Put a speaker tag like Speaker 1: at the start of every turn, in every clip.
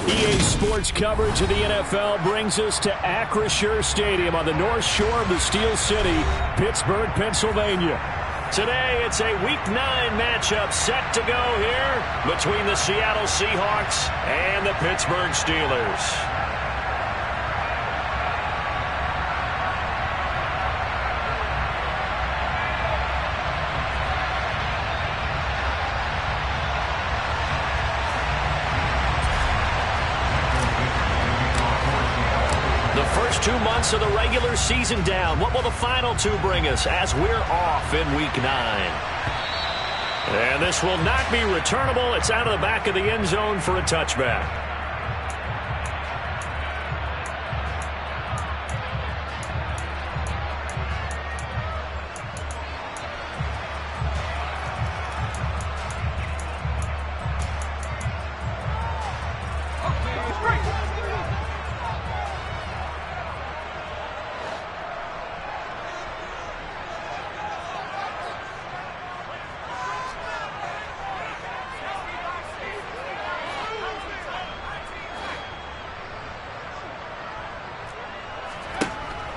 Speaker 1: EA Sports coverage of the NFL brings us to Acrisure Stadium on the north shore of the Steel City, Pittsburgh, Pennsylvania. Today, it's a Week 9 matchup set to go here between the Seattle Seahawks and the Pittsburgh Steelers. First 2 months of the regular season down. What will the final 2 bring us as we're off in Week 9? And this will not be returnable. It's out of the back of the end zone for a touchback.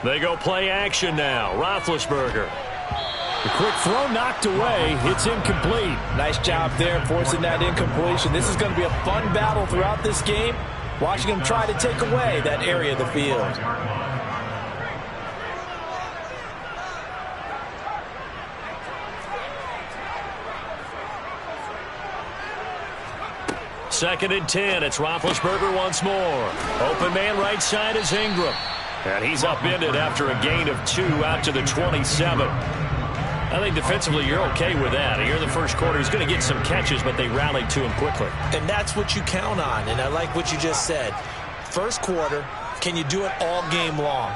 Speaker 1: They go play action now. Roethlisberger.
Speaker 2: The quick throw knocked away. It's incomplete.
Speaker 3: Nice job there forcing that incompletion. This is going to be a fun battle throughout this game. Watching him try to take away that area of the field.
Speaker 1: Second and 10. It's Roethlisberger once more. Open man right side is Ingram. And he's upended after a gain of 2 out to the 27. I think defensively you're okay with that. Here in the first quarter, he's going to get some catches, but they rallied to him quickly.
Speaker 3: And that's what you count on, and I like what you just said. First quarter, can you do it all game long?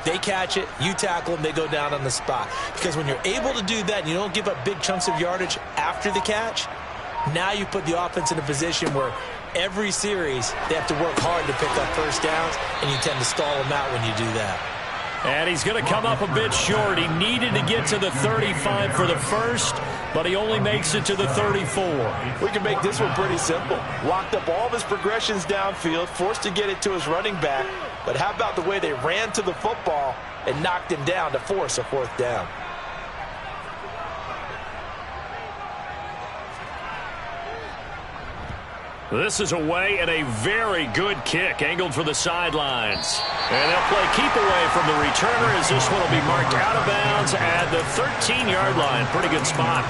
Speaker 3: They catch it, you tackle them, they go down on the spot. Because when you're able to do that and you don't give up big chunks of yardage after the catch, now you put the offense in a position where every series, they have to work hard to pick up first downs, and you tend to stall them out when you do that.
Speaker 1: And he's going to come up a bit short. He needed to get to the 35 for the first, but he only makes it to the 34.
Speaker 4: We can make this one pretty simple. Locked up all of his progressions downfield, forced to get it to his running back. But how about the way they ran to the football and knocked him down to force a fourth down?
Speaker 1: This is away and a very good kick angled for the sidelines. And they'll play keep away from the returner as this one will be marked out of bounds at the 13-yard line. Pretty good spot.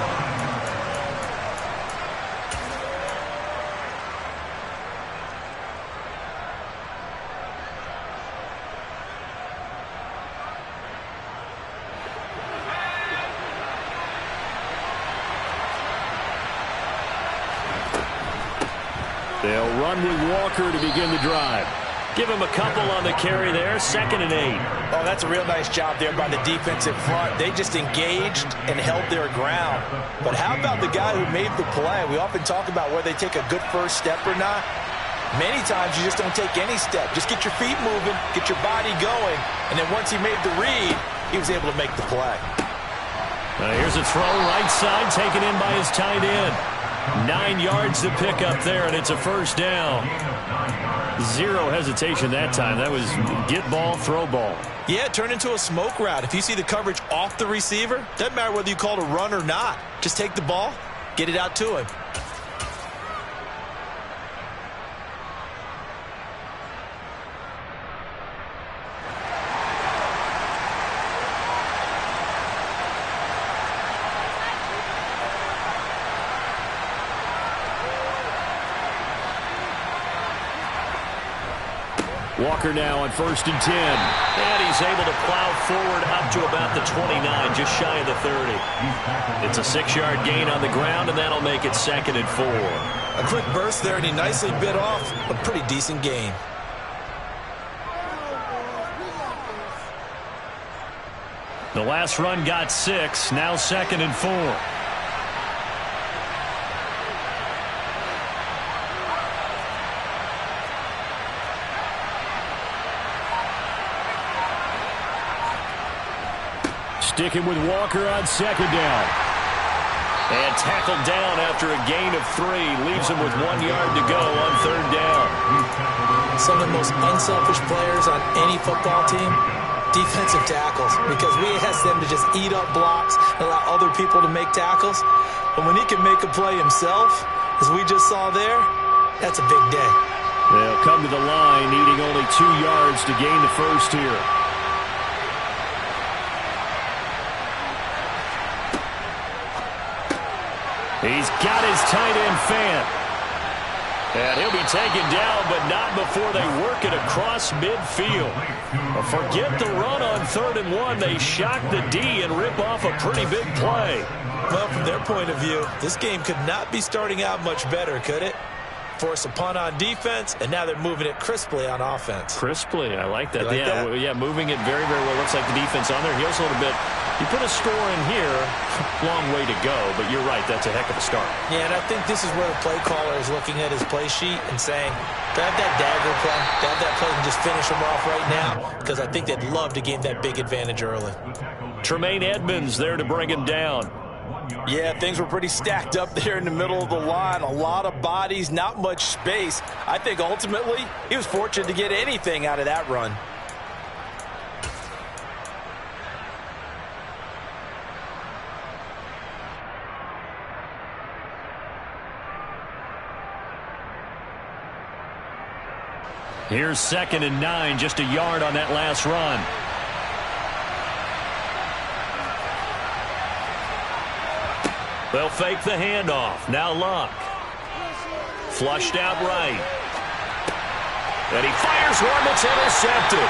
Speaker 1: They'll run with Walker to begin the drive. Give him a couple on the carry there. 2nd and 8.
Speaker 3: Oh, that's a real nice job there by the defensive front. They just engaged and held their ground. But how about the guy who made the play? We often talk about whether they take a good first step or not. Many times you just don't take any step. Just get your feet moving, get your body going, and then once he made the read, he was able to make the play.
Speaker 1: Here's a throw right side taken in by his tight end. 9 yards to pick up there, and it's a first down. Zero hesitation that time. That was get ball, throw ball.
Speaker 3: Yeah, it turned into a smoke route. If you see the coverage off the receiver, doesn't matter whether you call it a run or not. Just take the ball, get it out to him.
Speaker 1: Walker now on 1st and 10. And he's able to plow forward up to about the 29, just shy of the 30. It's a 6-yard gain on the ground, and that'll make it 2nd and 4.
Speaker 3: A quick burst there, and he nicely bit off a pretty decent gain.
Speaker 1: The last run got 6, now 2nd and 4. Sticking with Walker on 2nd down. And tackled down after a gain of 3. Leaves him with 1 yard to go on 3rd down.
Speaker 3: some of the most unselfish players on any football team? Defensive tackles, because we ask them to just eat up blocks and allow other people to make tackles. But when he can make a play himself, as we just saw there, that's a big day.
Speaker 1: They'll come to the line, needing only 2 yards to gain the first here. He's got his tight end fan. And he'll be taken down, but not before they work it across midfield. Forget the run on 3rd and 1. They shock the D and rip off a pretty big play.
Speaker 3: Well, from their point of view, this game could not be starting out much better, could it? Force a punt on defense, and now they're moving it crisply on offense.
Speaker 1: Crisply, I like that.
Speaker 3: That?
Speaker 1: Yeah, moving it very, very well. Looks like the defense on there heals a little bit. You put a score in here, long way to go, but you're right, that's a heck of a start.
Speaker 3: Yeah, and I think this is where the play caller is looking at his play sheet and saying, grab that dagger play, grab that play and just finish them off right now, because I think they'd love to gain that big advantage early.
Speaker 1: Tremaine Edmonds there to bring him down.
Speaker 4: Yeah, things were pretty stacked up there in the middle of the line. A lot of bodies, not much space. I think ultimately he was fortunate to get anything out of that run.
Speaker 1: Here's 2nd and 9, just a yard on that last run. They'll fake the handoff. Now Luck. Flushed out right. And he fires one that's intercepted.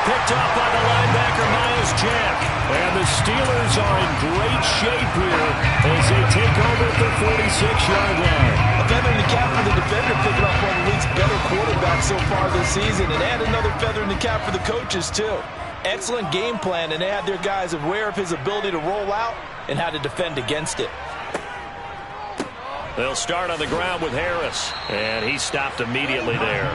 Speaker 1: Picked up by the linebacker, Miles Jack. And the Steelers are in great shape here as they take over at the 46-yard line.
Speaker 4: A feather in the cap for the defender, picking up one of the league's better quarterbacks so far this season. And add another feather in the cap for the coaches, too. Excellent game plan, and they had their guys aware of his ability to roll out and how to defend against it.
Speaker 1: They'll start on the ground with Harris, and he stopped immediately there.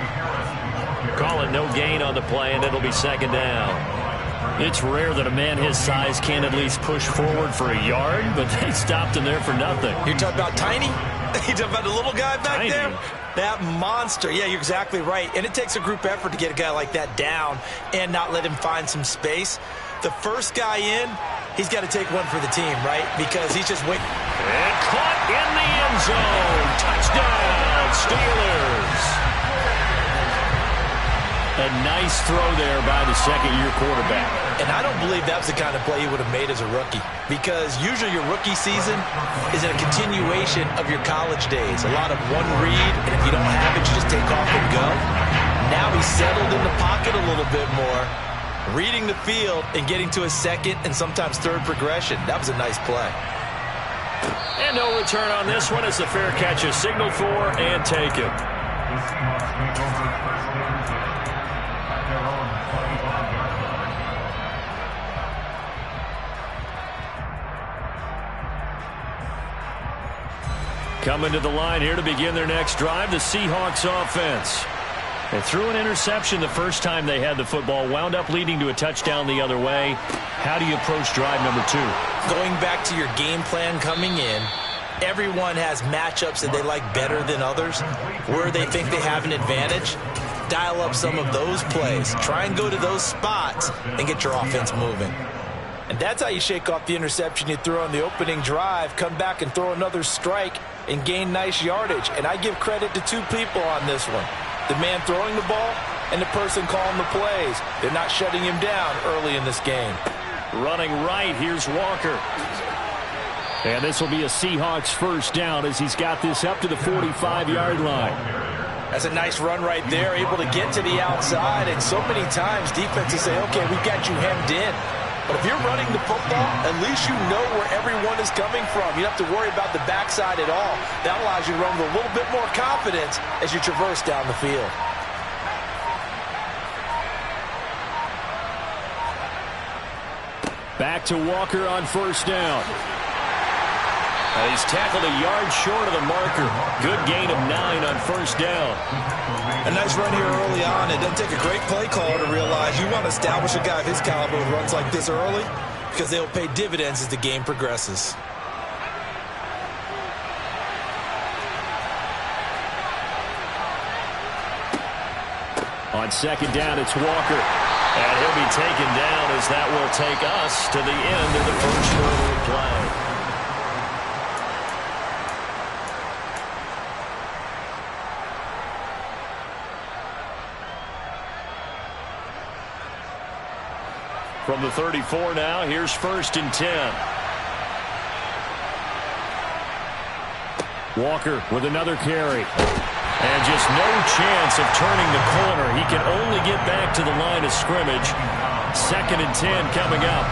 Speaker 1: Calling no gain on the play, and it'll be 2nd down. It's rare that a man his size can't at least push forward for a yard, but they stopped him there for nothing.
Speaker 3: You're talking about Tiny? You're talking about the little guy back
Speaker 1: Tiny.
Speaker 3: there? That monster. Yeah, you're exactly right. And it takes a group effort to get a guy like that down and not let him find some space. The first guy in, he's got to take one for the team, right? Because he's just waiting.
Speaker 1: And caught in the end zone. Touchdown, Steelers. A nice throw there by the second-year quarterback.
Speaker 3: And I don't believe that was the kind of play he would have made as a rookie, because usually your rookie season is a continuation of your college days. A lot of one read, and if you don't have it, you just take off and go. Now he's settled in the pocket a little bit more, reading the field and getting to his 2nd and sometimes 3rd progression. That was a nice play.
Speaker 1: And no return on this one as the fair catch is signaled for and taken. Coming to the line here to begin their next drive, the Seahawks offense. They threw an interception the first time they had the football, wound up leading to a touchdown the other way. How do you approach drive number 2?
Speaker 3: Going back to your game plan coming in, everyone has matchups that they like better than others, where they think they have an advantage. Dial up some of those plays. Try and go to those spots and get your offense moving.
Speaker 4: And that's how you shake off the interception you threw on the opening drive, come back and throw another strike and gain nice yardage. And I give credit to 2 people on this one. The man throwing the ball and the person calling the plays. They're not shutting him down early in this game.
Speaker 1: Running right, here's Walker. And this will be a Seahawks first down as he's got this up to the 45-yard line.
Speaker 4: That's a nice run right there, able to get to the outside. And so many times defenses say, okay, we've got you hemmed in. But if you're running the football, at least you know where everyone is coming from. You don't have to worry about the backside at all. That allows you to run with a little bit more confidence as you traverse down the field.
Speaker 1: Back to Walker on first down. He's tackled a yard short of the marker. Good gain of 9 on first down.
Speaker 3: A nice run here early on. It doesn't take a great play caller to realize you want to establish a guy of his caliber who runs like this early, because they'll pay dividends as the game progresses.
Speaker 1: On second down, it's Walker.
Speaker 2: And he'll be taken down as that will take us to the end of the first quarter of play. From the 34 now, here's 1st and 10.
Speaker 1: Walker with another carry. And just no chance of turning the corner. He can only get back to the line of scrimmage. 2nd and 10 coming up.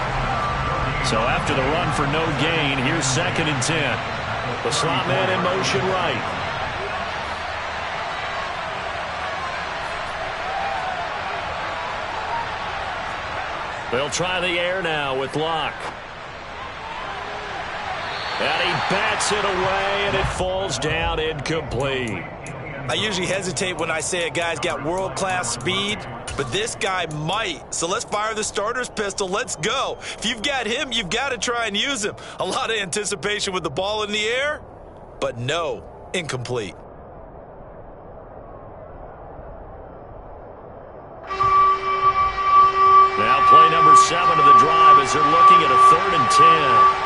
Speaker 1: So after the run for no gain, here's 2nd and 10. The slot man in motion right. They'll try the air now with Locke. And he bats it away, and it falls down incomplete.
Speaker 3: I usually hesitate when I say a guy's got world-class speed, but this guy might. So let's fire the starter's pistol. Let's go. If you've got him, you've got to try and use him. A lot of anticipation with the ball in the air, but no, incomplete.
Speaker 1: Now play number 7 of the drive as they're looking at a 3rd and 10.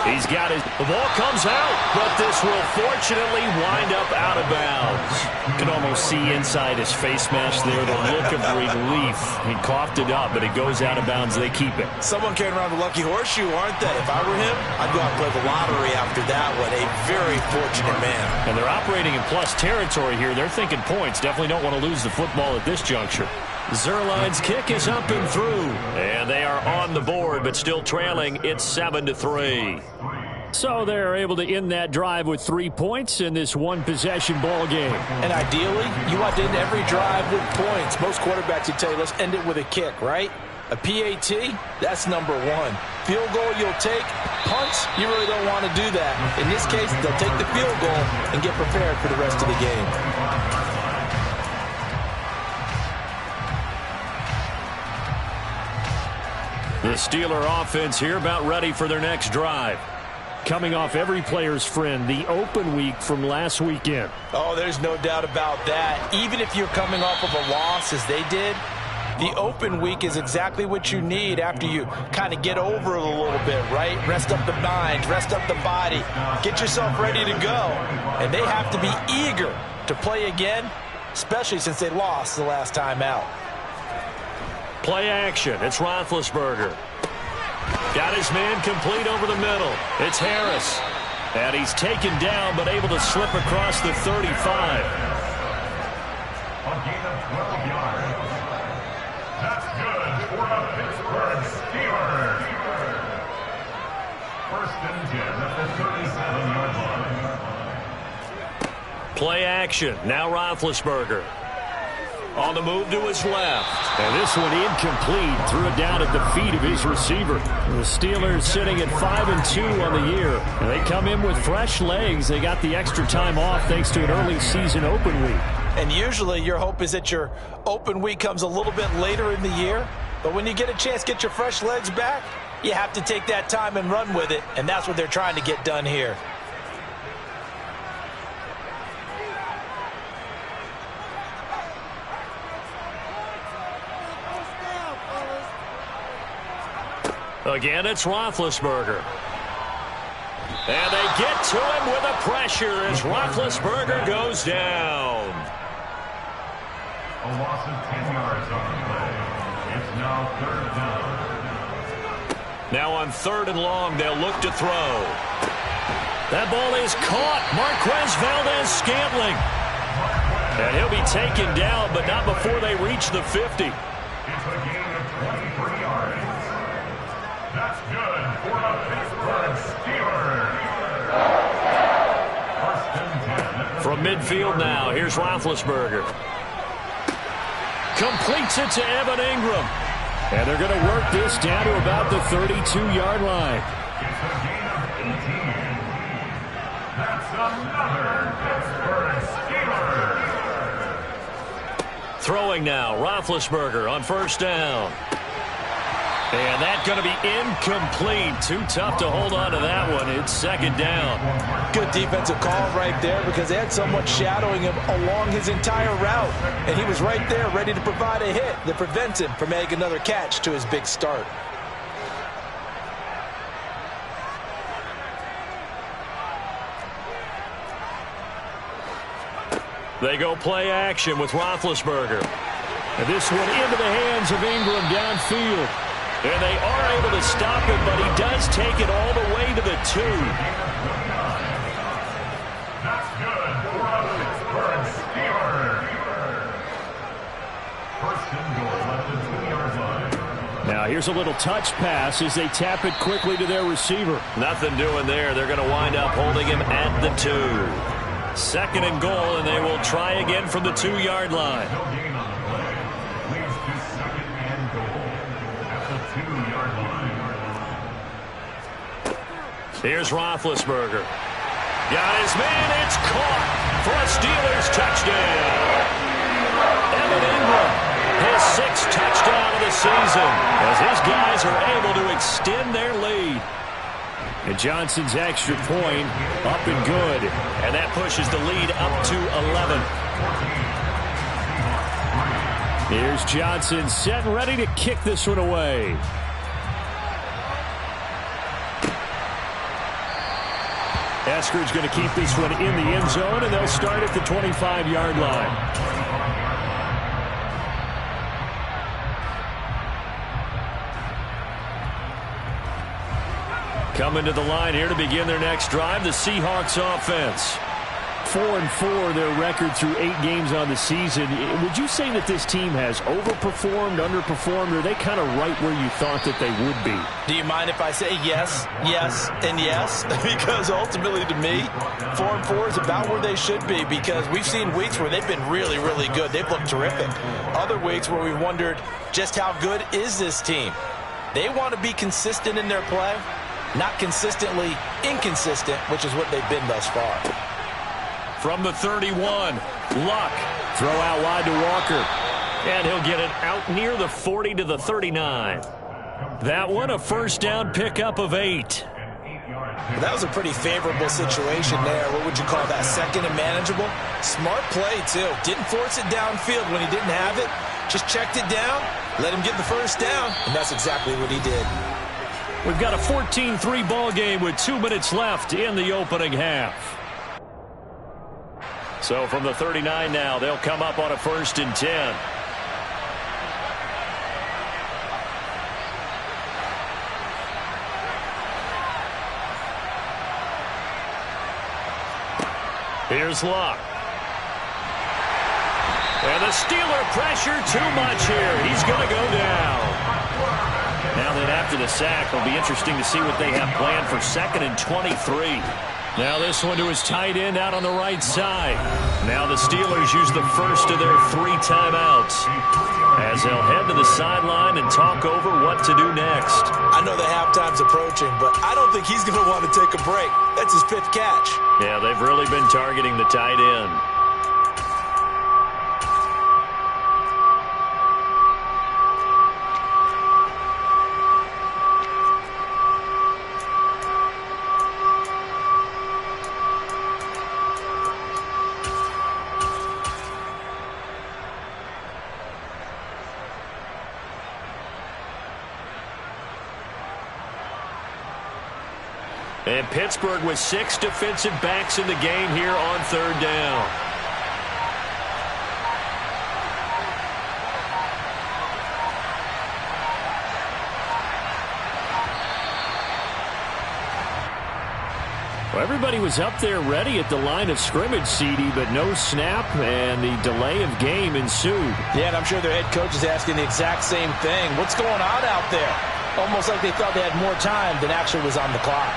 Speaker 1: He's got his... The ball comes out, but this will fortunately wind up out of bounds. You can almost see inside his face mask there the look of relief. He coughed it up, but it goes out of bounds. They keep it.
Speaker 3: Someone carrying around the lucky horseshoe, aren't they? If I were him, I'd go out and play the lottery after that one. A very fortunate man.
Speaker 1: And they're operating in plus territory here. They're thinking points. Definitely don't want to lose the football at this juncture. Zuerlein's kick is up and through. And they are on the board, but still trailing. It's 7-3. So they're able to end that drive with 3 points in this one-possession ball game.
Speaker 3: And ideally, you want to end every drive with points. Most quarterbacks would tell you, let's end it with a kick, right? A PAT, that's number 1. Field goal you'll take. Punts, you really don't want to do that. In this case, they'll take the field goal and get prepared for the rest of the game.
Speaker 1: The Steeler offense here about ready for their next drive. Coming off every player's friend, the open week from last weekend.
Speaker 3: Oh, there's no doubt about that. Even if you're coming off of a loss as they did, the open week is exactly what you need after you kind of get over it a little bit, right? Rest up the mind, rest up the body, get yourself ready to go. And they have to be eager to play again, especially since they lost the last time out.
Speaker 1: Play action. It's Roethlisberger. Got his man complete over the middle. It's Harris. And he's taken down, but able to slip across the 35.
Speaker 5: A gain of 12 yards. That's good for the Pittsburgh Steelers. 1st and 10 at the 37-yard line.
Speaker 1: Play action. Now Roethlisberger. On the move to his left. And this one incomplete. Threw it down at the feet of his receiver. The Steelers sitting at 5-2 on the year. And they come in with fresh legs. They got the extra time off thanks to an early season open week.
Speaker 3: And usually your hope is that your open week comes a little bit later in the year. But when you get a chance to get your fresh legs back, you have to take that time and run with it. And that's what they're trying to get done here.
Speaker 1: Again, it's Roethlisberger. And they get to him with a pressure as Roethlisberger goes down.
Speaker 5: A loss of 10 yards on the play. It's now 3rd down.
Speaker 1: Now on 3rd and long, they'll look to throw. That ball is caught. Marquez Valdes-Scantling. And he'll be taken down, but not before they reach the 50.
Speaker 5: It's a gain of 23 yards. That's good for the Pittsburgh Steelers. 1st and 10.
Speaker 1: From midfield now, here's Roethlisberger. Completes it to Evan Ingram. And they're going to work this down to about the 32-yard line.
Speaker 5: It's a gain of 18. That's another Pittsburgh Steelers.
Speaker 1: Throwing now, Roethlisberger on 1st down. And that's going to be incomplete. Too tough to hold on to that one. It's second down.
Speaker 4: Good defensive call right there because they had someone shadowing him along his entire route. And he was right there ready to provide a hit that prevents him from making another catch to his big start.
Speaker 1: They go play action with Roethlisberger. And this one into the hands of Ingram downfield. And they are able to stop him, but he does take it all the way to the 2.
Speaker 5: That's good for the Pittsburgh Steelers. First and goal at the 2-yard line.
Speaker 1: Now here's a little touch pass as they tap it quickly to their receiver.
Speaker 2: Nothing doing there. They're going to wind up holding him at the 2.
Speaker 1: Second and goal, and they will try again from the 2-yard line.
Speaker 5: No gain on the play. Leads to second and goal at the 2-yard line.
Speaker 1: Here's Roethlisberger. Got his man. It's caught for a Steelers touchdown. Evan Ingram, his 6th touchdown of the season, as his guys are able to extend their lead. And Johnson's extra point up and good.
Speaker 2: And that pushes the lead up to 11.
Speaker 1: Here's Johnson set and ready to kick this one away. Eskridge going to keep this one in the end zone, and they'll start at the 25-yard line. Coming to the line here to begin their next drive, the Seahawks offense. 4-4 their record through 8 games on the season. Would you say that this team has overperformed, underperformed, or are they kind of right where you thought that they would be?
Speaker 4: Do you mind if I say yes, yes, and yes? Because ultimately to me, 4-4 is about where they should be because we've seen weeks where they've been really, really good. They've looked terrific. Other weeks where we wondered just how good is this team? They want to be consistent in their play, not consistently inconsistent, which is what they've been thus far.
Speaker 1: From the 31, Luck. Throw out wide to Walker.
Speaker 2: And he'll get it out near the 40 to the 39.
Speaker 1: That one a first down pickup of 8.
Speaker 4: That was a pretty favorable situation there. What would you call that? Second and manageable? Smart play, too. Didn't force it downfield when he didn't have it. Just checked it down, let him get the first down, and that's exactly what he did.
Speaker 1: We've got a 14-3 ball game with 2 minutes left in the opening half.
Speaker 2: So from the 39 now, they'll come up on a 1st and 10.
Speaker 1: Here's Luck. And the Steeler pressure too much here. He's going to go down.
Speaker 2: Now that after the sack, it'll be interesting to see what they have planned for 2nd and 23.
Speaker 1: Now this one to his tight end out on the right side. Now the Steelers use the first of their 3 timeouts as they'll head to the sideline and talk over what to do next.
Speaker 4: I know the halftime's approaching, but I don't think he's going to want to take a break. That's his 5th catch.
Speaker 2: Yeah, they've really been targeting the tight end.
Speaker 1: And Pittsburgh with 6 defensive backs in the game here on 3rd down. Well, everybody was up there ready at the line of scrimmage, CD, but no snap, and the delay of game ensued.
Speaker 4: Yeah, and I'm sure their head coach is asking the exact same thing. What's going on out there? Almost like they thought they had more time than actually was on the clock.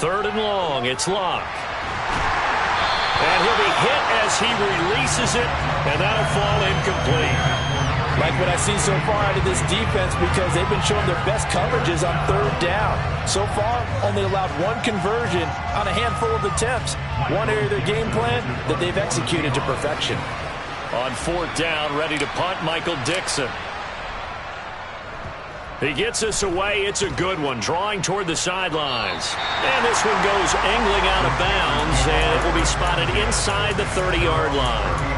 Speaker 1: Third and long, it's Luck. And he'll be hit as he releases it, and that'll fall incomplete.
Speaker 4: Like what I've seen so far out of this defense, because they've been showing their best coverages on third down. So far, only allowed one conversion on a handful of attempts. One area of their game plan that they've executed to perfection.
Speaker 1: On fourth down, ready to punt, Michael Dixon. He gets us away. It's a good one, drawing toward the sidelines. And this one goes angling out of bounds, and it will be spotted inside the 30-yard line.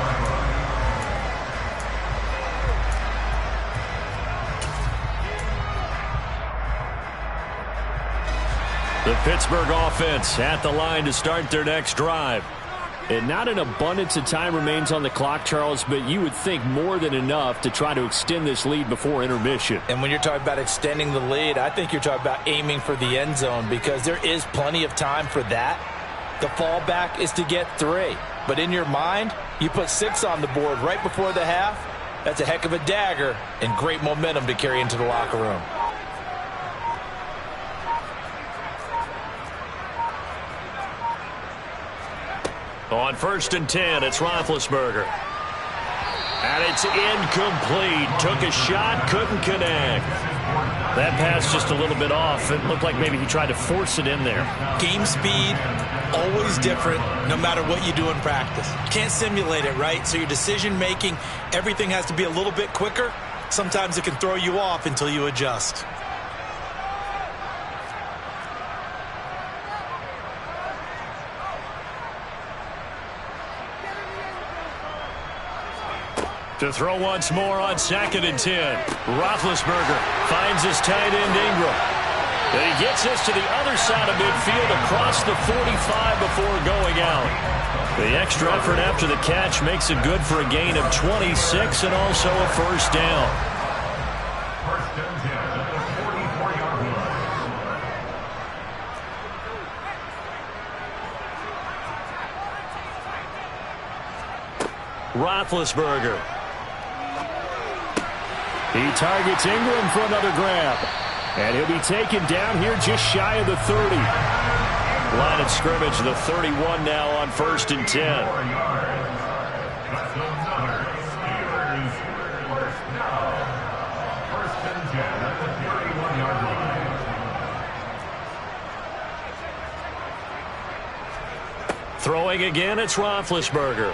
Speaker 1: The Pittsburgh offense at the line to start their next drive. And not an abundance of time remains on the clock, Charles, but you would think more than enough to try to extend this lead before intermission.
Speaker 4: And when you're talking about extending the lead, I think you're talking about aiming for the end zone, because there is plenty of time for that. The fallback is to get 3. But in your mind, you put 6 on the board right before the half. That's a heck of a dagger and great momentum to carry into the locker room.
Speaker 1: On 1st and 10, it's Roethlisberger. And it's incomplete. Took a shot, couldn't connect. That pass just a little bit off. It looked like maybe he tried to force it in there.
Speaker 3: Game speed, always different, no matter what you do in practice. You can't simulate it, right? So your decision-making, everything has to be a little bit quicker. Sometimes it can throw you off until you adjust.
Speaker 1: To throw once more on 2nd and 10. Roethlisberger finds his tight end Ingram. And he gets us to the other side of midfield across the 45 before going out. The extra effort after the catch makes it good for a gain of 26 and also a first down.
Speaker 5: 1st and 10 at the 44-yard line.
Speaker 1: Roethlisberger. He targets Ingram for another grab. And he'll be taken down here just shy of the 30. Line of scrimmage, the 31 now on 1st and 10.
Speaker 5: 4 yards. That's another Steelers first down. 1st and 10 at the 31-yard line.
Speaker 1: Throwing again, it's Roethlisberger.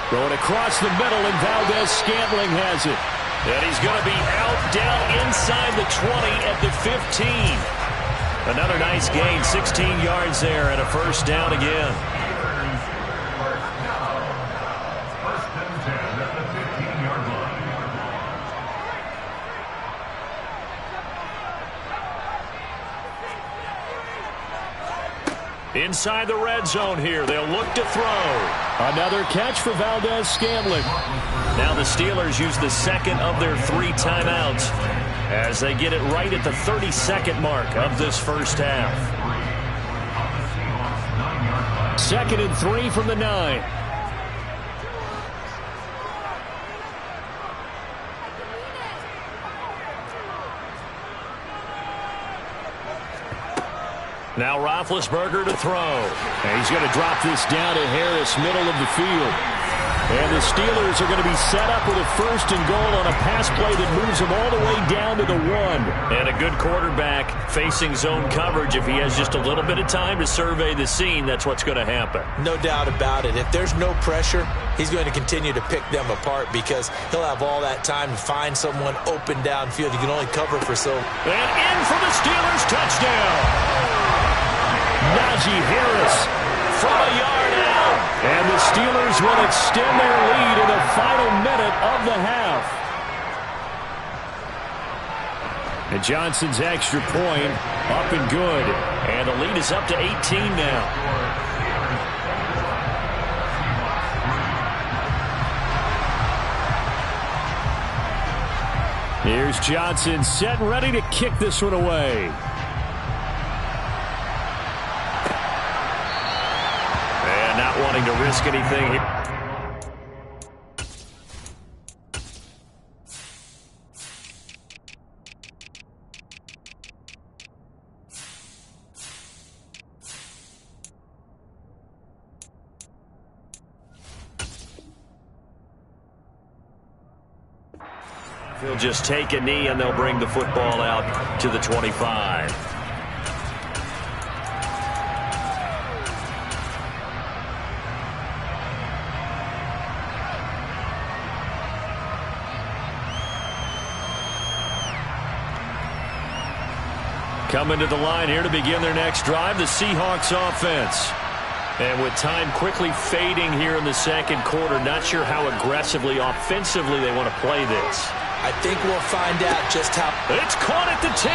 Speaker 1: Throwing across the middle, and Valdez-Scantling has it. And he's going to be out down inside the 20 at the 15. Another nice gain, 16 yards there, and a first down again.
Speaker 5: First down. 1st and 10 at the 15-yard line.
Speaker 1: Inside the red zone here, they'll look to throw. Another catch for Valdez-Scantling. Now the Steelers use the second of their 3 timeouts as they get it right at the 32nd mark of this first half. 2nd and 3 from the 9. Now Roethlisberger to throw. And he's going to drop this down to Harris, middle of the field. And the Steelers are going to be set up with a 1st and goal on a pass play that moves them all the way down to the 1. And a good quarterback facing zone coverage. If he has just a little bit of time to survey the scene, that's what's going to happen.
Speaker 3: No doubt about it. If there's no pressure, he's going to continue to pick them apart because he'll have all that time to find someone open downfield. He can only cover for so.
Speaker 1: And in for the Steelers, touchdown. Najee Harris from a yard out. And the Steelers will extend their lead in the final minute of the half. And Johnson's extra point up and good. And the lead is up to 18 now. Here's Johnson set and ready to kick this one away. Not wanting to risk anything here.
Speaker 2: He'll just take a knee, and they'll bring the football out to the 25. Coming to the line here to begin their next drive, the Seahawks offense. And with time quickly fading here in the second quarter, not sure how aggressively, offensively they want to play this.
Speaker 3: I think we'll find out just how.
Speaker 2: It's caught at the 10.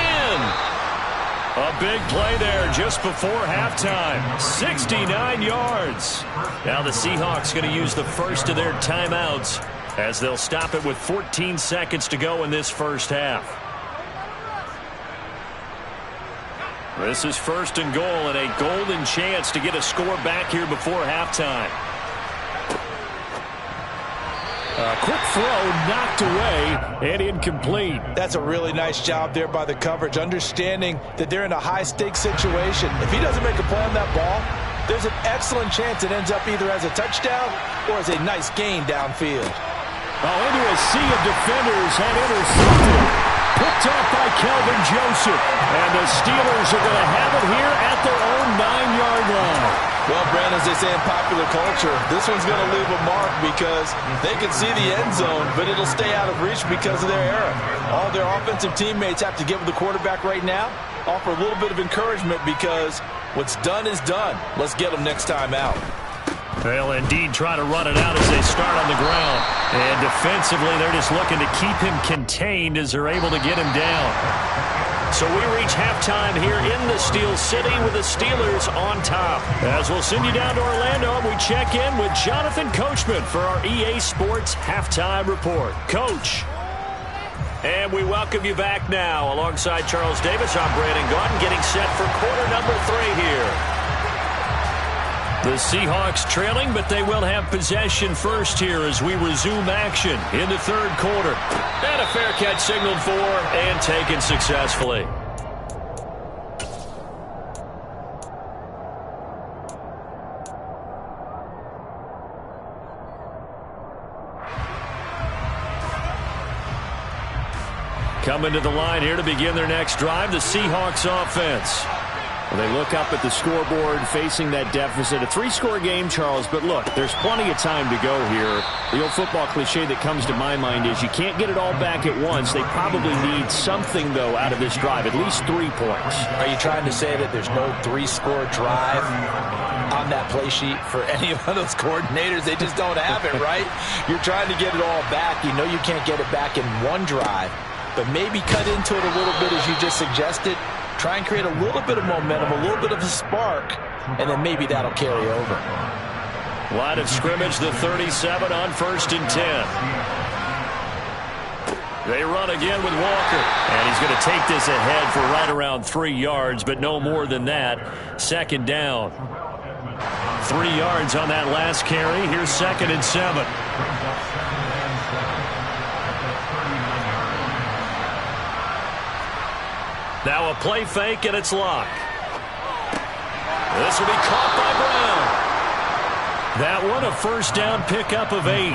Speaker 2: A big play there just before halftime. 69 yards. Now the Seahawks going to use the first of their timeouts as they'll stop it with 14 seconds to go in this first half. This is first and goal and a golden chance to get a score back here before halftime.
Speaker 1: A quick throw knocked away and incomplete.
Speaker 4: That's a really nice job there by the coverage, understanding that they're in a high-stakes situation. If he doesn't make a play on that ball, there's an excellent chance it ends up either as a touchdown or as a nice gain downfield.
Speaker 1: Into a sea of defenders and intercepted. Picked off by Kelvin Joseph. And the Steelers are going to have it here at their own 9-yard line.
Speaker 4: Well, Brandon, as they say in popular culture, this one's going to leave a mark because they can see the end zone, but it'll stay out of reach because of their error. All their offensive teammates have to give the quarterback right now, offer a little bit of encouragement because what's done is done. Let's get them next time out.
Speaker 2: They'll indeed try to run it out as they start on the ground. And defensively, they're just looking to keep him contained as they're able to get him down. So we reach halftime here in the Steel City with the Steelers on top. As we'll send you down to Orlando, we check in with Jonathan Coachman for our EA Sports Halftime Report. Coach. And we welcome you back now. Alongside Charles Davis, I'm Brandon Gaudin, getting set for quarter number 3 here. The Seahawks trailing, but they will have possession first here as we resume action in the third quarter. And a fair catch signaled for and taken successfully. Coming to the line here to begin their next drive, the Seahawks offense.
Speaker 1: Well, they look up at the scoreboard facing that deficit. A 3-score game, Charles, but look, there's plenty of time to go here. The old football cliche that comes to my mind is you can't get it all back at once. They probably need something, though, out of this drive, at least 3 points.
Speaker 4: Are you trying to say that there's no 3-score drive on that play sheet for any of those coordinators? They just don't have it, right? You're trying to get it all back. You know you can't get it back in one drive, but maybe cut into it a little bit as you just suggested. Try and create a little bit of momentum, a little bit of a spark, and then maybe that'll carry over.
Speaker 2: Line of scrimmage, the 37 on 1st and 10. They run again with Walker, and he's going to take this ahead for right around 3 yards, but no more than that. Second down. 3 yards on that last carry. Here's 2nd and 7. Now a play fake, and it's locked. This will be caught by Brown. That one, a first down pickup of 8.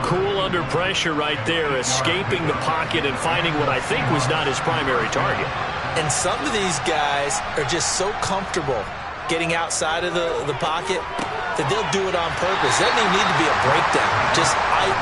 Speaker 2: Cool under pressure right there, escaping the pocket and finding what I think was not his primary target.
Speaker 3: And some of these guys are just so comfortable getting outside of the pocket that they'll do it on purpose. Doesn't even need to be a breakdown.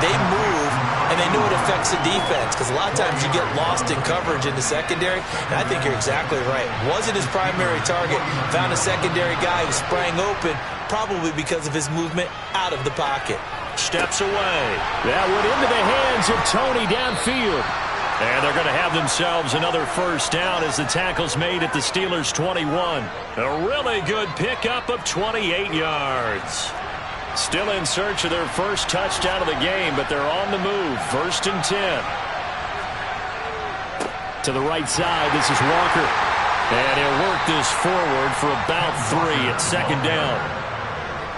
Speaker 3: They move, and they know it affects the defense, because a lot of times you get lost in coverage in the secondary, and I think you're exactly right. Wasn't his primary target. Found a secondary guy who sprang open, probably because of his movement out of the pocket.
Speaker 2: Steps away.
Speaker 1: That went into the hands of Tony downfield.
Speaker 2: And they're going to have themselves another first down as the tackle's made at the Steelers' 21. A really good pickup of 28 yards. Still in search of their first touchdown of the game, but they're on the move. 1st and 10.
Speaker 1: To the right side, this is Walker.
Speaker 2: And he'll work this forward for about 3 at 2nd down.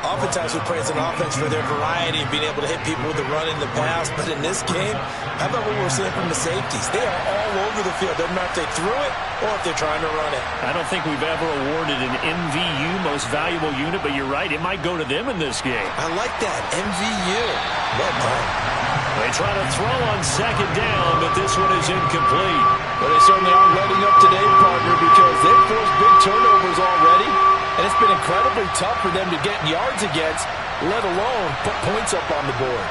Speaker 3: Oftentimes we praise an offense for their variety and being able to hit people with the run in the pass. But in this game, how about what we're seeing from the safeties? They are all over the field. They're not if they threw it or if they're trying to run it.
Speaker 2: I don't think we've ever awarded an MVU, most valuable unit, but you're right. It might go to them in this game.
Speaker 3: I like that. MVU. Well done.
Speaker 2: They try to throw on second down, but this one is incomplete.
Speaker 4: Well, they certainly aren't letting up today, partner, because they've forced big turnovers already, and it's been incredibly tough for them to get yards against, let alone put points up on the board.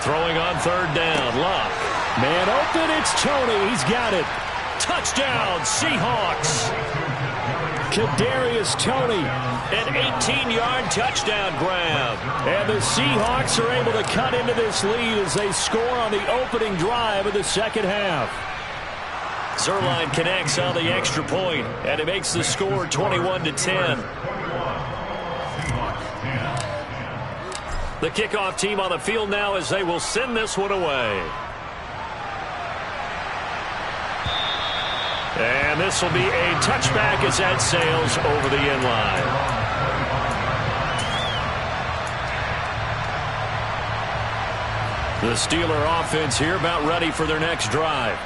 Speaker 2: Throwing on third down, Luck.
Speaker 1: Man open, it's Toney. He's got it.
Speaker 2: Touchdown, Seahawks.
Speaker 1: Kadarius Toney.
Speaker 2: An 18-yard touchdown grab.
Speaker 1: And the Seahawks are able to cut into this lead as they score on the opening drive of the second half.
Speaker 2: Zuerlein connects on the extra point, and it makes the score 21-10. The kickoff team on the field now as they will send this one away. And this will be a touchback as that sails over the end line. The Steeler offense here about ready for their next drive.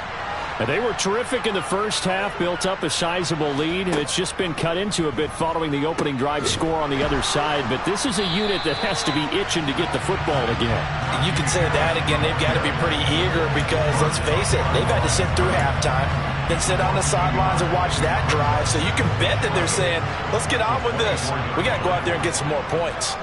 Speaker 1: And they were terrific in the first half, built up a sizable lead. It's just been cut into a bit following the opening drive score on the other side. But this is a unit that has to be itching to get the football again.
Speaker 3: You can say that again. They've got to be pretty eager because, let's face it, they've had to sit through halftime, then sit on the sidelines and watch that drive. So you can bet that they're saying, let's get on with this. We got to go out there and get some more points.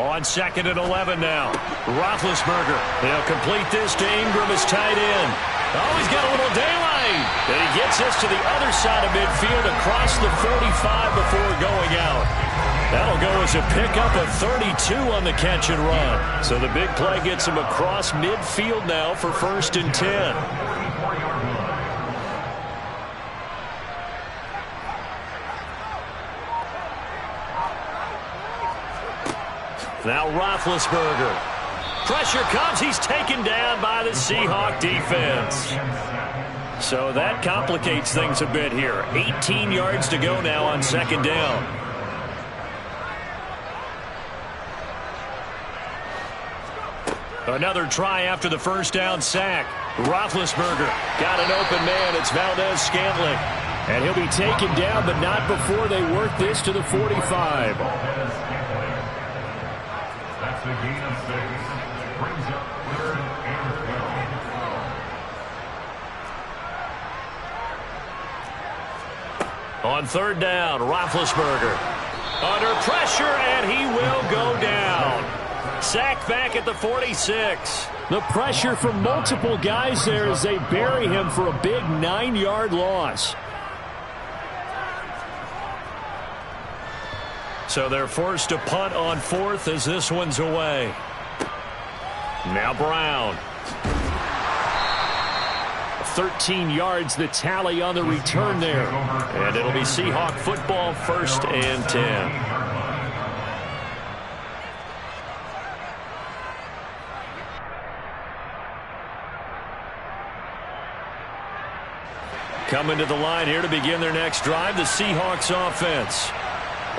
Speaker 2: On second and 11 now. Roethlisberger. He'll complete this to Ingram as tight end. Oh, he's got a little daylight. And he gets this to the other side of midfield across the 45 before going out. That'll go as a pickup of 32 on the catch and run. So the big play gets him across midfield now for 1st and 10. Now Roethlisberger. Pressure comes. He's taken down by the Seahawk defense. So that complicates things a bit here. 18 yards to go now on second down. Another try after the first down sack. Roethlisberger got an open man. It's Valdez-Scantling.
Speaker 1: And he'll be taken down, but not before they work this to the 45.
Speaker 5: That's a gain of 6. Brings up 3rd and 12.
Speaker 2: On third down, Roethlisberger. Under pressure, and he will go down. Sacked back at the 46.
Speaker 1: The pressure from multiple guys there as they bury him for a big 9-yard loss.
Speaker 2: So they're forced to punt on 4th as this one's away. Now Brown.
Speaker 1: 13 yards the tally on the return there.
Speaker 2: And it'll be Seahawk football, 1st and 10. Coming to the line here to begin their next drive, the Seahawks offense.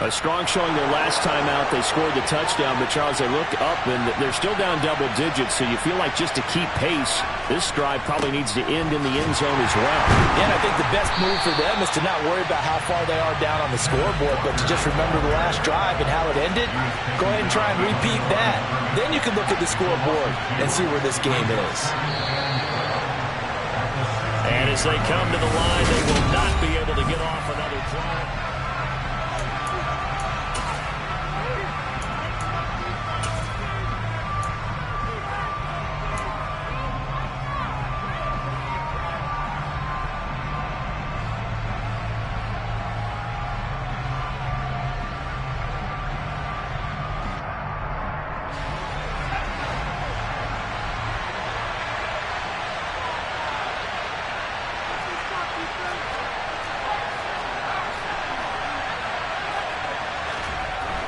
Speaker 1: A strong showing their last time out. They scored the touchdown, but Charles, they look up and they're still down double digits, so you feel like just to keep pace, this drive probably needs to end in the end zone as well.
Speaker 3: Yeah, and I think the best move for them is to not worry about how far they are down on the scoreboard, but to just remember the last drive and how it ended. Go ahead and try and repeat that. Then you can look at the scoreboard and see where this game is.
Speaker 2: And as they come to the line, they will not be able to get off another play.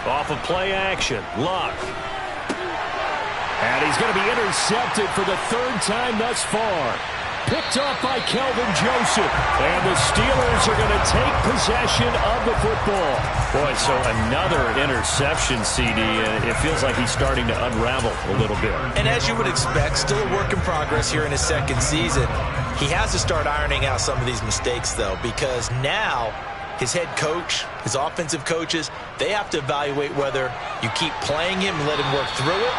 Speaker 2: Off of play action, Luck.
Speaker 1: And he's going to be intercepted for the 3rd time thus far. Picked off by Kelvin Joseph. And the Steelers are going to take possession of the football.
Speaker 2: Boy, so another interception, CD. It feels like he's starting to unravel a little bit.
Speaker 3: And as you would expect, still a work in progress here in his second season. He has to start ironing out some of these mistakes, though, because now his head coach, his offensive coaches, they have to evaluate whether you keep playing him and let him work through it,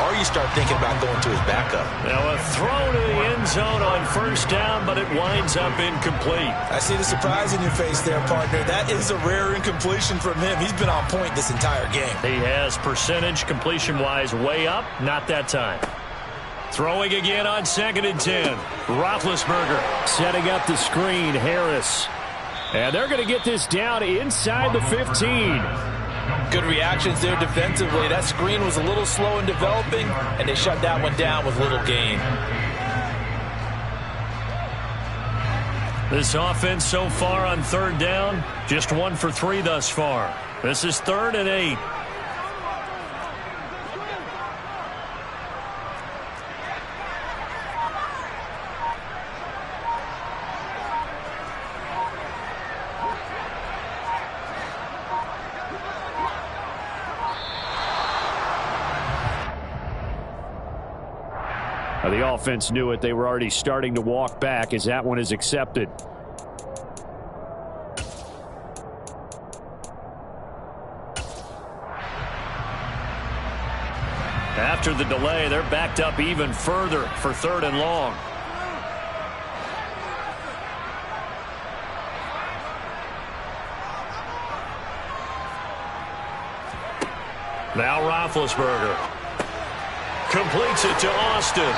Speaker 3: or you start thinking about going to his backup.
Speaker 2: Now a throw to the end zone on first down, but it winds up incomplete.
Speaker 3: I see the surprise in your face there, partner. That is a rare incompletion from him. He's been on point this entire game.
Speaker 2: He has percentage completion-wise way up, not that time. Throwing again on 2nd and 10. Roethlisberger
Speaker 1: setting up the screen. Harris. And they're going to get this down inside the 15.
Speaker 3: Good reactions there defensively. That screen was a little slow in developing, and they shut that one down with little gain.
Speaker 2: This offense so far on 3rd down, just 1 for 3 thus far. This is 3rd and 8.
Speaker 1: The offense knew it. They were already starting to walk back as that one is accepted.
Speaker 2: After the delay, they're backed up even further for 3rd and long. Now Roethlisberger completes it to Austin.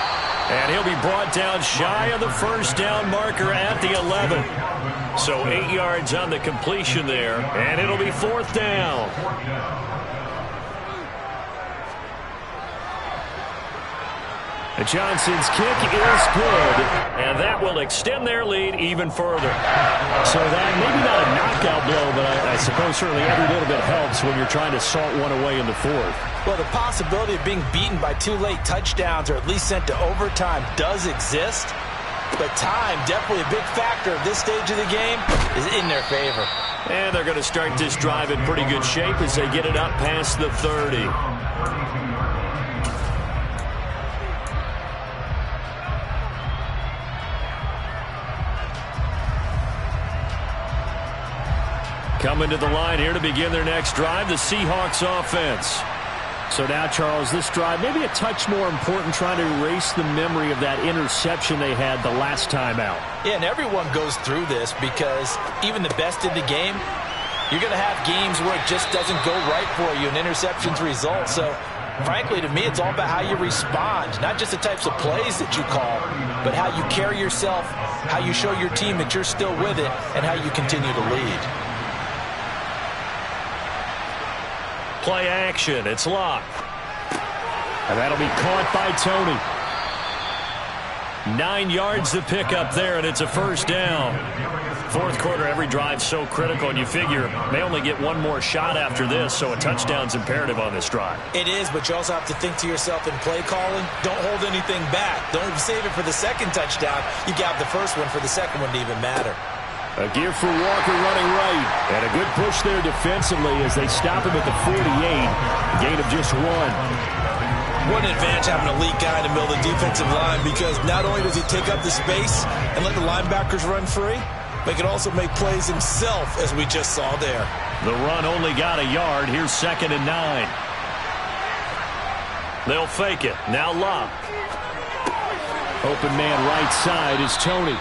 Speaker 2: And he'll be brought down shy of the first down marker at the 11. So 8 yards on the completion there. And it'll be 4th down.
Speaker 1: Johnson's kick is good.
Speaker 2: And that will extend their lead even further.
Speaker 1: So that maybe not a knockout blow, but I suppose certainly every little bit helps when you're trying to salt one away in the 4th.
Speaker 3: Well, the possibility of being beaten by 2 late touchdowns or at least sent to overtime does exist. But time, definitely a big factor of this stage of the game, is in their favor.
Speaker 2: And they're going to start this drive in pretty good shape as they get it up past the 30. Coming to the line here to begin their next drive, the Seahawks offense.
Speaker 1: So now, Charles, this drive maybe a touch more important, trying to erase the memory of that interception they had the last time out.
Speaker 3: Yeah, and everyone goes through this because even the best in the game, you're going to have games where it just doesn't go right for you, and interceptions result. So, frankly, to me, it's all about how you respond, not just the types of plays that you call, but how you carry yourself, how you show your team that you're still with it, and how you continue to lead.
Speaker 2: Play action. It's locked.
Speaker 1: And that'll be caught by Tony.
Speaker 2: 9 yards to pick up there, and it's a first down. 4th quarter, every drive so critical, and you figure they only get one more shot after this, so a touchdown's imperative on this drive.
Speaker 3: It is, but you also have to think to yourself in play calling, don't hold anything back. Don't save it for the second touchdown. You got the first one for the second one to even matter.
Speaker 1: A give for Walker running right. And a good push there defensively as they stop him at the 48. A gain of just 1.
Speaker 3: What an advantage having an elite guy in the middle of the defensive line, because not only does he take up the space and let the linebackers run free, but he can also make plays himself, as we just saw there.
Speaker 2: The run only got a yard. Here's 2nd and 9. They'll fake it. Now Locke.
Speaker 1: Open man right side is Tony.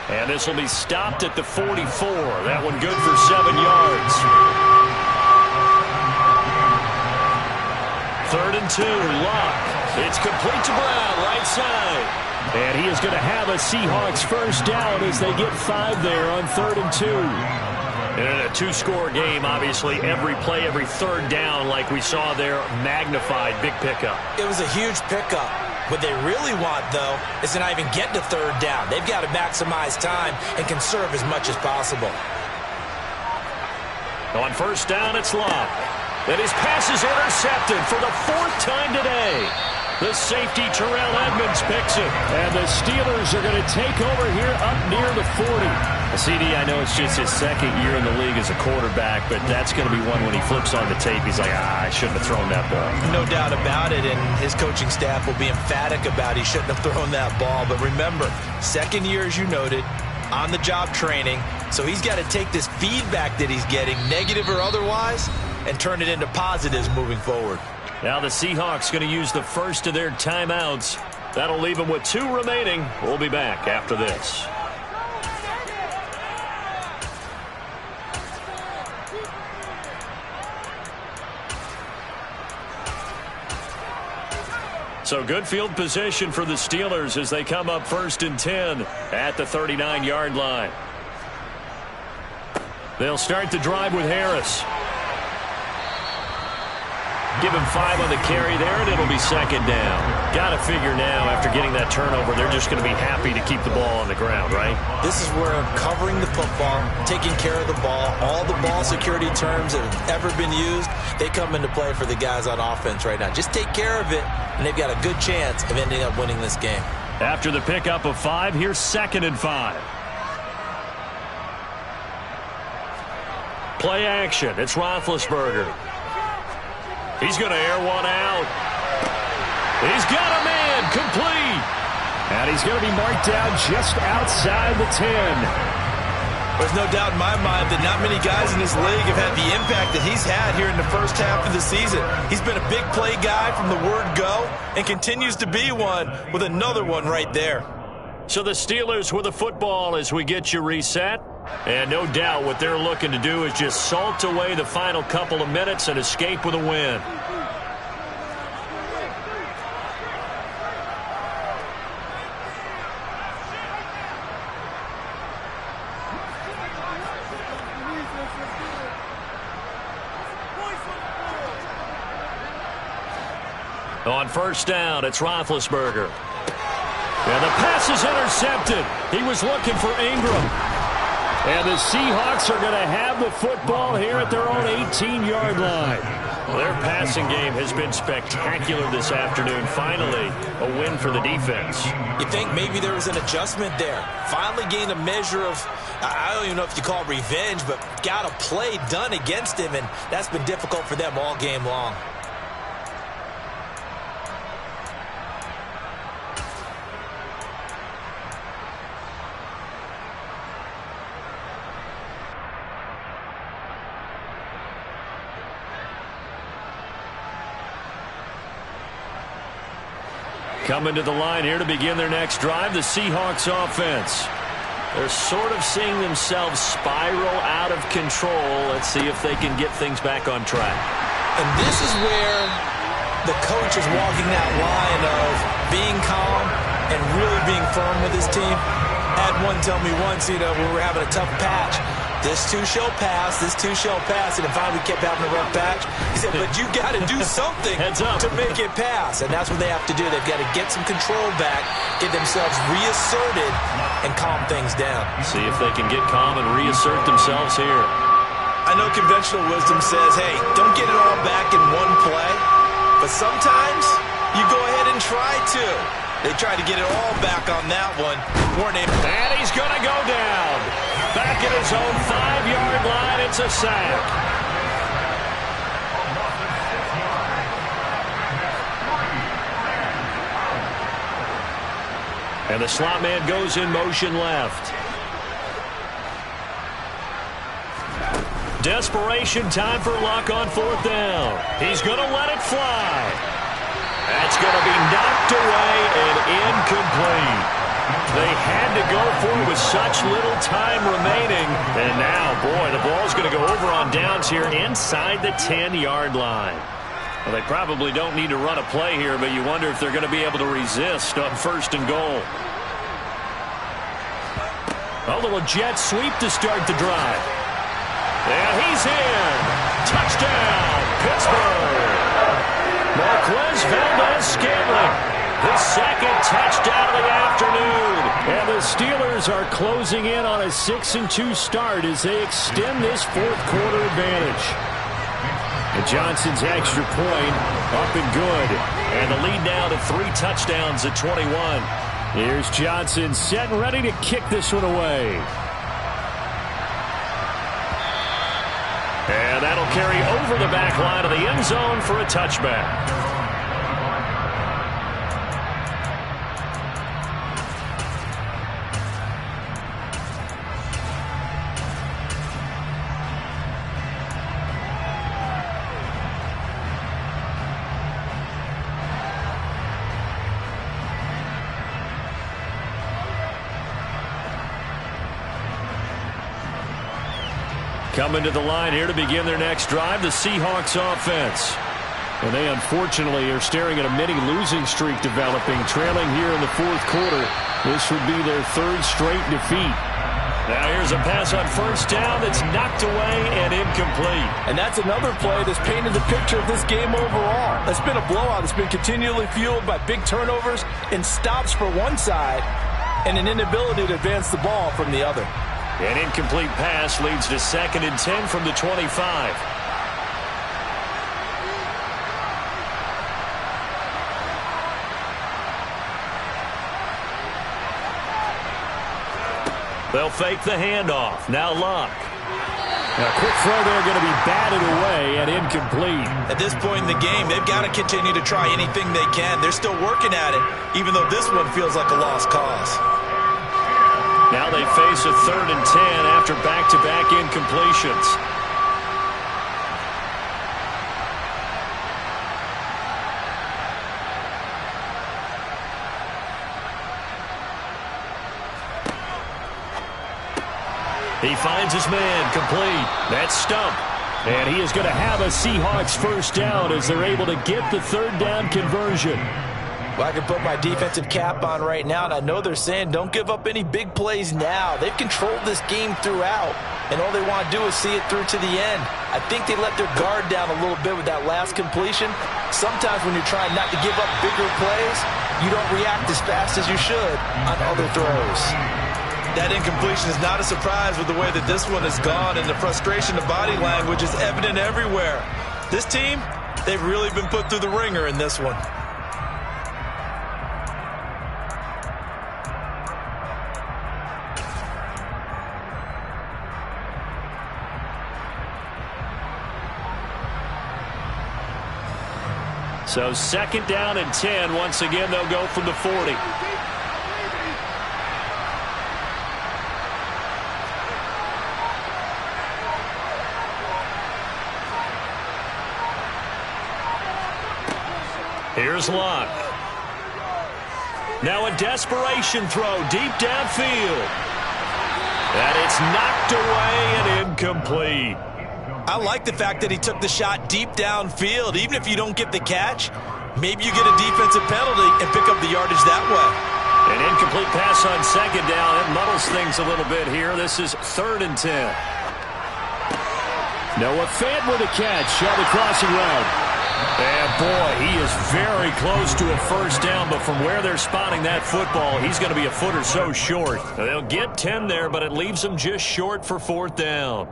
Speaker 2: And this will be stopped at the 44. That one good for 7 yards. 3rd and 2. Locke. It's complete to Brown, right side.
Speaker 1: And he is going to have a Seahawks first down as they get 5 there on 3rd and 2.
Speaker 2: And in a 2-score game, obviously, every play, every 3rd down, like we saw there, magnified. Big pickup.
Speaker 3: It was a huge pickup. What they really want, though, is to not even get to 3rd down. They've got to maximize time and conserve as much as possible.
Speaker 2: On first down, it's Locke. And his pass is intercepted for the 4th time today.
Speaker 1: The safety, Terrell Edmunds, picks it. And the Steelers are going to take over here up near the 40.
Speaker 2: CD, I know it's just his second year in the league as a quarterback, but that's going to be one when he flips on the tape. He's like, I shouldn't have thrown that ball.
Speaker 3: No doubt about it, and his coaching staff will be emphatic about he shouldn't have thrown that ball. But remember, second year, as you noted, on-the-job training, so he's got to take this feedback that he's getting, negative or otherwise, and turn it into positives moving forward.
Speaker 1: Now the Seahawks going to use the first of their timeouts. That'll leave them with 2 remaining. We'll be back after this. So good field position for the Steelers as they come up 1st and 10 at the 39-yard line. They'll start the drive with Harris. Give him 5 on the carry there, and it'll be 2nd down. Got to figure now, after getting that turnover, they're just going to be happy to keep the ball on the ground, right?
Speaker 3: This is where covering the football, taking care of the ball, all the ball security terms that have ever been used, they come into play for the guys on offense right now. Just take care of it, and they've got a good chance of ending up winning this game.
Speaker 1: After the pickup of 5, here's 2nd and 5. Play action. It's Roethlisberger. He's going to air one out. He's got a man complete. And he's going to be marked down just outside the 10.
Speaker 3: There's no doubt in my mind that not many guys in this league have had the impact that he's had here in the first half of the season. He's been a big play guy from the word go and continues to be one with another one right there.
Speaker 1: So the Steelers with the football as we get you reset. And no doubt what they're looking to do is just salt away the final couple of minutes and escape with a win. On 1st down, it's Roethlisberger. And the pass is intercepted. He was looking for Ingram. And the Seahawks are going to have the football here at their own 18-yard line. Well, their passing game has been spectacular this afternoon. Finally, a win for the defense.
Speaker 3: You think maybe there was an adjustment there. Finally gained a measure of, I don't even know if you call it revenge, but got a play done against him, and that's been difficult for them all game long.
Speaker 1: Coming to the line here to begin their next drive, the Seahawks offense. They're sort of seeing themselves spiral out of control. Let's see if they can get things back on track.
Speaker 3: And this is where the coach is walking that line of being calm and really being firm with his team. I had one tell me once, we were having a tough patch. This too shall pass, this too shall pass, and finally we kept having a rough patch. He said, but you got to do something to make it pass, and that's what they have to do. They've got to get some control back, get themselves reasserted, and calm things down.
Speaker 1: See if they can get calm and reassert themselves here.
Speaker 3: I know conventional wisdom says, hey, don't get it all back in one play, but sometimes you go ahead and try to. They tried to get it all back on that one.
Speaker 1: And he's going to go down. Back at his own 5-yard line, it's a sack. And the slot man goes in motion left. Desperation time for Luck on 4th down. He's going to let it fly. That's going to be knocked away and incomplete. They had to go for it with such little time remaining. And now, boy, the ball's going to go over on downs here inside the 10-yard line. Well, they probably don't need to run a play here, but you wonder if they're going to be able to resist on 1st and goal. A little jet sweep to start the drive. And he's in. Touchdown, Pittsburgh. Marquez Valdez-Scantling. His 2nd touchdown of the afternoon. And the Steelers are closing in on a 6-2 start as they extend this 4th quarter advantage. And Johnson's extra point up and good.
Speaker 2: And the lead now to 3 touchdowns at 21.
Speaker 1: Here's Johnson set and ready to kick this one away.
Speaker 2: And that'll carry over the back line of the end zone for a touchback. Coming to the line here to begin their next drive, the Seahawks offense.
Speaker 1: And they unfortunately are staring at a mini losing streak developing, trailing here in the fourth quarter. This would be their 3rd straight defeat.
Speaker 2: Now here's a pass on first down that's knocked away and incomplete.
Speaker 4: And that's another play that's painted the picture of this game overall. It's been a blowout. It's been continually fueled by big turnovers and stops for one side and an inability to advance the ball from the other.
Speaker 2: An incomplete pass leads to 2nd and 10 from the 25. They'll fake the handoff. Now Luck.
Speaker 1: A quick throw there going to be batted away and incomplete.
Speaker 3: At this point in the game, they've got to continue to try anything they can. They're still working at it, even though this one feels like a lost cause.
Speaker 2: Now they face a 3rd and 10 after back-to-back incompletions. He finds his man complete. That's Stump.
Speaker 1: And he is going to have a Seahawks first down as they're able to get the 3rd down conversion.
Speaker 3: Well, I can put my defensive cap on right now, and I know they're saying don't give up any big plays now. They've controlled this game throughout, and all they want to do is see it through to the end. I think they let their guard down a little bit with that last completion. Sometimes when you're trying not to give up bigger plays, you don't react as fast as you should on other throws. That incompletion is not a surprise with the way that this one has gone, and the frustration of body language is evident everywhere. This team, they've really been put through the ringer in this one.
Speaker 2: So 2nd down and 10. Once again, they'll go from the 40. Here's Luck. Now a desperation throw deep downfield. And it's knocked away and incomplete.
Speaker 3: I like the fact that he took the shot deep downfield. Even if you don't get the catch, maybe you get a defensive penalty and pick up the yardage that way.
Speaker 2: An incomplete pass on 2nd down. It muddles things a little bit here. This is 3rd and 10.
Speaker 1: Noah Fant with a catch on the crossing route.
Speaker 2: And boy, he is very close to a first down, but from where they're spotting that football, he's going to be a foot or so short. They'll get 10 there, but it leaves them just short for 4th down.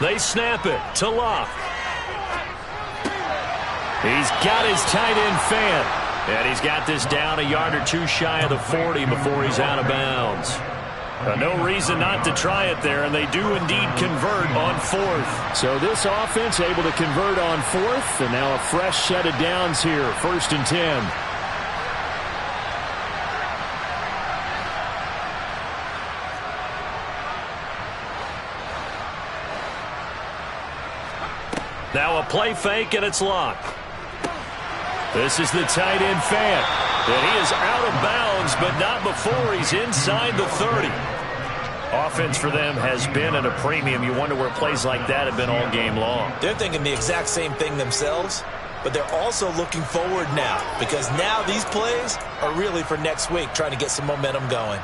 Speaker 2: They snap it to Luck. He's got his tight end Fant. And he's got this down a yard or two shy of the 40 before he's out of bounds. No reason not to try it there, and they do indeed convert on 4th.
Speaker 1: So this offense able to convert on 4th, and now a fresh set of downs here, 1st and 10.
Speaker 2: Now a play fake, and it's Luck. This is the tight end Fant. And he is out of bounds, but not before he's inside the 30. Offense for them has been at a premium. You wonder where plays like that have been all game long.
Speaker 3: They're thinking the exact same thing themselves. but they're also looking forward now because now these plays are really for next week, trying to get some momentum going.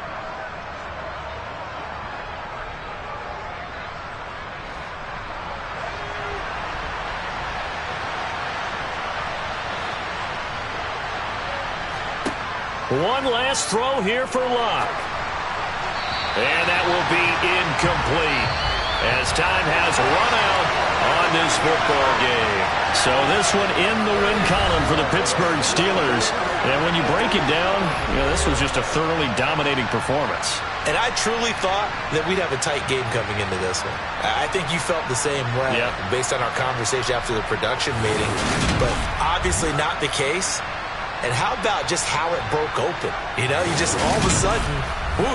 Speaker 2: One last throw here for Luck. And that will be incomplete as time has run out on this football game. So this one in the win column for the Pittsburgh Steelers. And when you break it down, this was just a thoroughly dominating performance.
Speaker 3: And I truly thought that we'd have a tight game coming into this one. I think you felt the same way based on our conversation after the production meeting. But obviously not the case. And how about just how it broke open? You just all of a sudden,